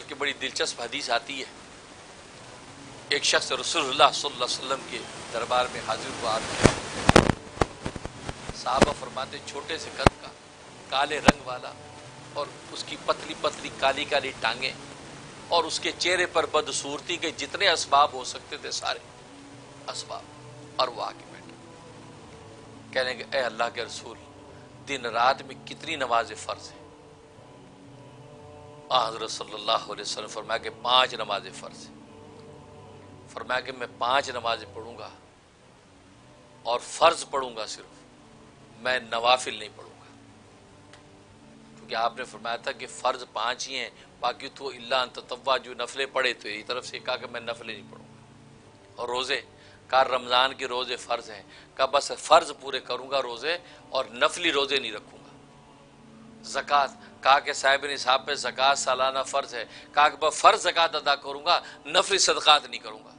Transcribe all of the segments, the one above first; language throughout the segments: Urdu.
بلکہ بڑی دلچسپ حدیث آتی ہے۔ ایک شخص رسول اللہ صلی اللہ علیہ وسلم کے دربار میں حاضر ہوا، صحابہ فرماتے چھوٹے سے قد کا، کالے رنگ والا، اور اس کی پتلی پتلی کالی کالی ٹانگیں، اور اس کے چہرے پر بدصورتی کے جتنے اسباب ہو سکتے تھے سارے اسباب، اور وہ آ کے بیٹھے کہنے کہ اے اللہ کے رسول، دن رات میں کتنی نماز فرض ہیں؟ حضرت صلی اللہ علیہ وسلم فرمایا کہ 5 نمازیں فرض ہیں۔ فرمایا کہ میں 5 نمازیں پڑھوں گا اور فرض پڑھوں گا، صرف میں نوافل نہیں پڑھوں گا، کیونکہ آپ نے فرمایا تھا کہ فرض 5 ہی ہیں، باقی تو الا ان تطوع، جو نفلیں پڑھے تو یہ طرف سے کہا کہ میں نفلیں نہیں پڑھوں گا۔ اور روزے کہا رمضان کے روزے فرض ہیں، کہا بس فرض پورے کروں گا روزے، اور نفلی روزے نہیں رکھوں گا۔ زکوٰۃ کہا کہ صاحب نصاب پہ زکوٰۃ سالانہ فرض ہے، کہا کہ فرض زکوٰۃ ادا کروں گا، نفلی صدقات نہیں کروں گا۔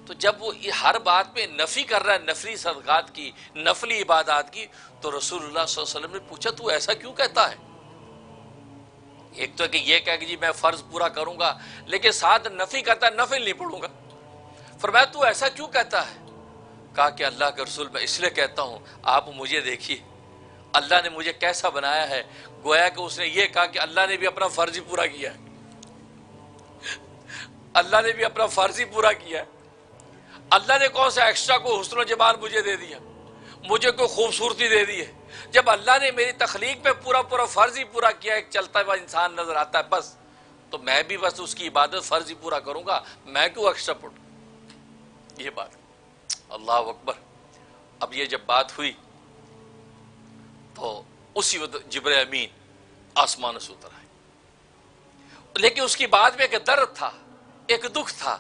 تو جب وہ ہر بات پہ نفی کر رہا ہے، نفلی صدقات کی، نفلی عبادات کی، تو رسول اللہ صلی اللہ علیہ وسلم نے پوچھا تو ایسا کیوں کہتا ہے؟ ایک تو کہ یہ کہہ کہ جی میں فرض پورا کروں گا، لیکن ساتھ نفی کرتا ہے نفل نہیں پڑھوں گا۔ فرمایا تو ایسا کیوں کہتا ہے؟ کہا کہ اللہ کے رسول میں اس لیے کہتا ہوں، آپ مجھے دیکھیے اللہ نے مجھے کیسا بنایا ہے، گویا کہ اس نے یہ کہا کہ اللہ نے بھی اپنا فرض ہی پورا کیا ہے، اللہ نے بھی اپنا فرض ہی پورا کیا ہے۔ اللہ نے کون سا ایکسٹرا کو حسن و جمال مجھے دے دیا، مجھے کوئی خوبصورتی دے دی ہے؟ جب اللہ نے میری تخلیق میں پورا فرض ہی پورا کیا، ایک چلتا ہوا انسان نظر آتا ہے بس، تو میں بھی بس اس کی عبادت فرض ہی پورا کروں گا، میں کیوں ایکسٹرا پڑھوں؟ یہ بات، اللہ اکبر۔ اب یہ جب بات ہوئی تو اسی وقت جبرائیل امین آسمان سے اتر آئے، لیکن اس کی بعد میں ایک درد تھا، ایک دکھ تھا،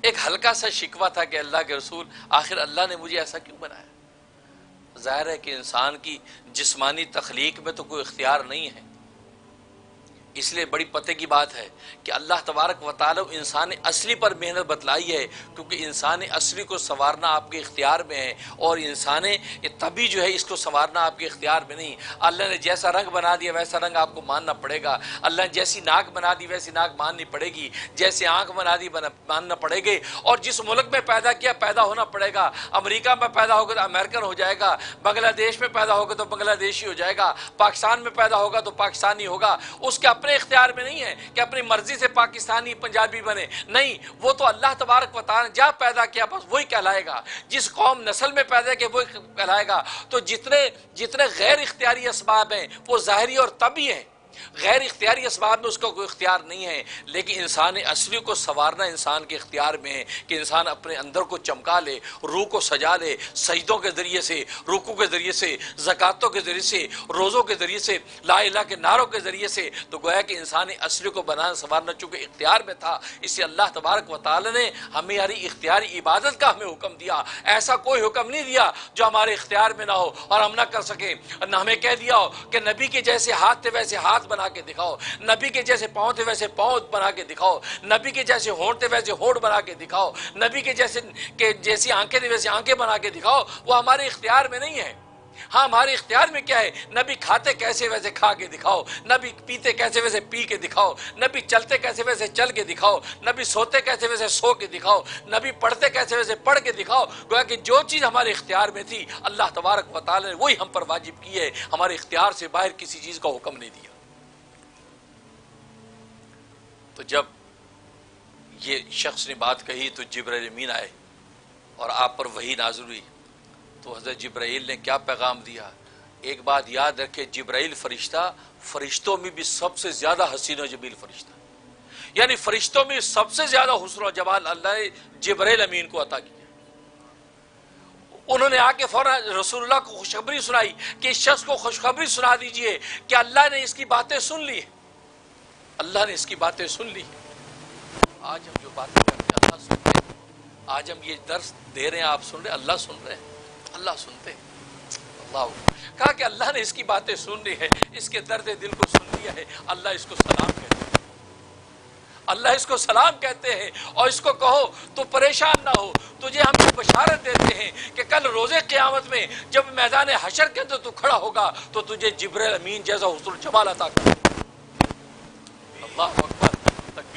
ایک ہلکا سا شکوہ تھا کہ اللہ کے رسول آخر اللہ نے مجھے ایسا کیوں بنایا؟ ظاہر ہے کہ انسان کی جسمانی تخلیق میں تو کوئی اختیار نہیں ہے، اس لیے بڑی پتے کی بات ہے کہ اللہ تبارک و تعالی انسان اصلی پر محنت بتلائی ہے، کیونکہ انسان اصلی کو سنوارنا آپ کے اختیار میں ہے، اور انسان طبی جو ہے اس کو سنوارنا آپ کے اختیار میں نہیں۔ اللہ نے جیسا رنگ بنا دیا ویسا رنگ آپ کو ماننا پڑے گا، اللہ نے جیسی ناک بنا دی ویسی ناک ماننی پڑے گی، جیسے آنکھ بنا دی ماننا پڑے گی، اور جس ملک میں پیدا کیا پیدا ہونا پڑے گا۔ امریکہ میں پیدا ہوگا تو امریکن ہو جائے گا، بنگلہ دیش میں پیدا ہوگا تو بنگلہ دیشی ہو جائے گا، پاکستان میں پیدا ہوگا تو پاکستانی ہوگا۔ اس کے اپنے اختیار میں نہیں ہے کہ اپنی مرضی سے پاکستانی پنجابی بنے، نہیں، وہ تو اللہ تبارک و تعالی نے جہاں پیدا کیا بس وہی کہلائے گا، جس قوم نسل میں پیدا کیا وہی کہلائے گا۔ تو جتنے غیر اختیاری اسباب ہیں وہ ظاہری اور طبعی ہیں، غیر اختیاری اسباب میں اس کا کوئی اختیار نہیں ہے، لیکن انسان اصلی کو سنوارنا انسان کے اختیار میں ہے کہ انسان اپنے اندر کو چمکا لے، روح کو سجا لے، سجدوں کے ذریعے سے، رکوع کے ذریعے سے، زکاتوں کے ذریعے سے، روزوں کے ذریعے سے، لا الہ کے نعروں کے ذریعے سے، تو گویا کہ انسان اصلی کو بنانا سنوارنا چونکہ اختیار میں تھا، اس لیے اللہ تبارک و تعالی نے ہماری اختیاری عبادت کا ہمیں حکم دیا۔ ایسا کوئی حکم نہیں دیا جو ہمارے اختیار میں نہ ہو اور ہم نہ کر سکیں، نہ ہمیں کہہ دیا ہو کہ نبی کے جیسے ہاتھ تھے ویسے ہاتھ بنا کے دکھاؤ، نبی کے جیسے پاؤں تھے ویسے پاؤں بنا کے دکھاؤ، نبی کے جیسے ہونٹ تھے ویسے ہونٹ بنا کے دکھاؤ، نبی کے جیسی آنکھیں تھے ویسے آنکھیں بنا کے دکھاؤ۔ وہ ہمارے اختیار میں نہیں ہے۔ ہاں ہمارے اختیار میں کیا ہے؟ نبی کھاتے کیسے ویسے کھا کے دکھاؤ، نبی پیتے کیسے ویسے پی کے دکھاؤ، نبی چلتے کیسے ویسے چل کے دکھاؤ، نبی سوتے کیسے ویسے سو کے دکھاؤ، نبی پڑھتے کیسے ویسے پڑھ کے دکھاؤ۔ گویا کہ جو چیز ہمارے اختیار میں تھی اللہ تبارک و تعالی نے وہی ہم پر واجب کی ہے، ہمارے اختیار سے باہر کسی چیز کا حکم نہیں دیا۔ تو جب یہ شخص نے بات کہی تو جبرائیل امین آئے اور آپ پر وحی نازل ہوئی، تو حضرت جبرائیل نے کیا پیغام دیا؟ ایک بات یاد رکھے، جبرائیل فرشتہ فرشتوں میں بھی سب سے زیادہ حسین و جمیل فرشتہ، یعنی فرشتوں میں سب سے زیادہ حسن و جمال اللہ نے جبرائیل امین کو عطا کیا۔ انہوں نے آ کے فوراً رسول اللہ کو خوشخبری سنائی کہ اس شخص کو خوشخبری سنا دیجئے کہ اللہ نے اس کی باتیں سن لی، اللہ نے اس کی باتیں سن لی۔ آج ہم جو باتیں کرتے ہیں اللہ سن رہے ہیں، آج ہم یہ درس دے رہے ہیں آپ سن رہے ہیں، اللہ سن رہے ہیں، اللہ سنتے ہیں۔ اللہ کہا کہ اللہ نے اس کی باتیں سن لی ہے، اس کے درد دل کو سن لیا ہے، اللہ اس کو سلام کہتے ہیں، اللہ اس کو سلام کہتے ہیں، اور اس کو کہو تو پریشان نہ ہو، تجھے ہم یہ بشارت دیتے ہیں کہ کل روز قیامت میں جب میدان حشر کے اندر تو کھڑا ہوگا تو تجھے جبرائیل امین جیسا حسن و جمال عطا کرے۔ اللہ اکبر، تکبیر۔